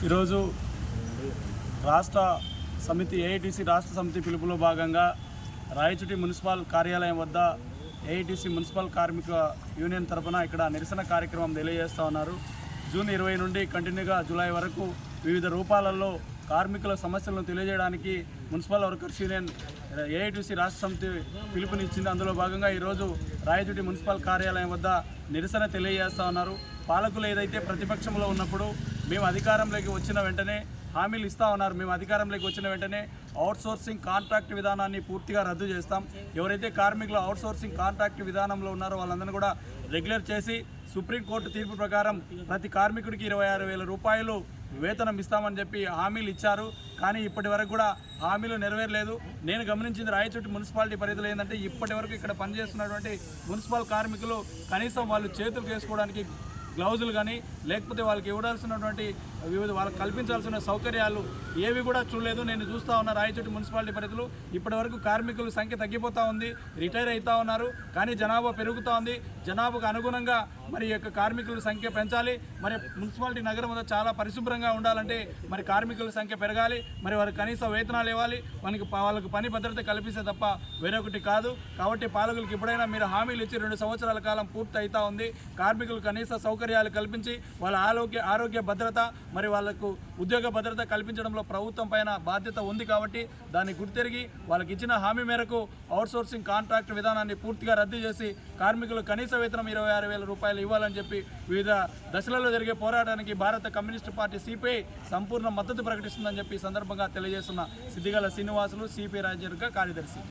ఈరోజు రాష్ట్ర సమితి ఏఐటీసీ రాష్ట్ర సమితి పిలుపులో భాగంగా రాయచోటి మున్సిపల్ కార్యాలయం వద్ద ఏఐటీసీ మున్సిపల్ కార్మిక యూనియన్ తరఫున ఇక్కడ నిరసన కార్యక్రమం తెలియజేస్తూ ఉన్నారు. జూన్ 20 నుండి కంటిన్యూగా జూలై వరకు వివిధ రూపాలలో కార్మికుల సమస్యలను తెలియజేయడానికి మున్సిపల్ వర్కర్స్ యూనియన్ ఏఐటీసీ రాష్ట్ర సమితి పిలుపునిచ్చింది. అందులో భాగంగా ఈరోజు రాయచోటి మున్సిపల్ కార్యాలయం వద్ద నిరసన తెలియజేస్తూ ఉన్నారు. పాలకులు ఏదైతే ప్రతిపక్షంలో ఉన్నప్పుడు మేము అధికారంలోకి వచ్చిన వెంటనే హామీలు ఇస్తూ ఉన్నారు. మేము అధికారంలోకి వచ్చిన వెంటనే అవుట్సోర్సింగ్ కాంట్రాక్ట్ విధానాన్ని పూర్తిగా రద్దు చేస్తాం. ఎవరైతే కార్మికులు అవుట్సోర్సింగ్ కాంట్రాక్ట్ విధానంలో ఉన్నారో వాళ్ళందరినీ కూడా రెగ్యులర్ చేసి సుప్రీంకోర్టు తీర్పు ప్రకారం ప్రతి కార్మికుడికి 26,000 రూపాయలు వేతనం ఇస్తామని చెప్పి హామీలు ఇచ్చారు. కానీ ఇప్పటి వరకు కూడా హామీలు నెరవేరలేదు. నేను గమనించింది రాయచోటి మున్సిపాలిటీ పరిధిలో ఏంటంటే ఇప్పటి వరకు ఇక్కడ పనిచేస్తున్నటువంటి మున్సిపల్ కార్మికులు కనీసం వాళ్ళు చేతులు చేసుకోవడానికి గ్లౌజులు కానీ లేకపోతే వాళ్ళకి ఇవ్వాల్సినటువంటి వివిధ వాళ్ళకి కల్పించాల్సిన సౌకర్యాలు ఏవి కూడా చూడలేదు. నేను చూస్తూ ఉన్నా రాయచోటి మున్సిపాలిటీ పరిధిలో ఇప్పటి వరకు కార్మికుల సంఖ్య తగ్గిపోతూ ఉంది, రిటైర్ అవుతూ ఉన్నారు. కానీ జనాభా పెరుగుతూ ఉంది. జనాభాకు అనుగుణంగా మరి యొక్క కార్మికుల సంఖ్య పెంచాలి. మరి మున్సిపాలిటీ నగరం వద్ద చాలా పరిశుభ్రంగా ఉండాలంటే మరి కార్మికుల సంఖ్య పెరగాలి. మరి వారికి కనీస వేతనాలు ఇవ్వాలి. వాళ్ళకి పని భద్రత కల్పిస్తే తప్ప వేరొకటి కాదు. కాబట్టి పాలకులకు ఎప్పుడైనా మీరు హామీలు ఇచ్చి 2 సంవత్సరాల కాలం పూర్తి అవుతూ ఉంది. కార్మికులు కనీస సౌకర్యాలు కల్పించి వాళ్ళ ఆరోగ్య భద్రత మరి వాళ్లకు ఉద్యోగ భద్రత కల్పించడంలో ప్రభుత్వం పైన బాధ్యత ఉంది. కాబట్టి దాన్ని గుర్తెరిగి వాళ్ళకి ఇచ్చిన హామీ మేరకు అవుట్సోర్సింగ్ కాంట్రాక్ట్ విధానాన్ని పూర్తిగా రద్దు చేసి కార్మికులు కనీస వేతనం 26,000 రూపాయలు ఇవ్వాలని చెప్పి వివిధ దశలలో జరిగే పోరాటానికి భారత కమ్యూనిస్టు పార్టీ సిపిఐ సంపూర్ణ మద్దతు ప్రకటిస్తుందని చెప్పి సందర్భంగా తెలియజేస్తున్న సిద్దిగల శ్రీనివాసులు సిపిఐ రాజ్యవర్గ కార్యదర్శి.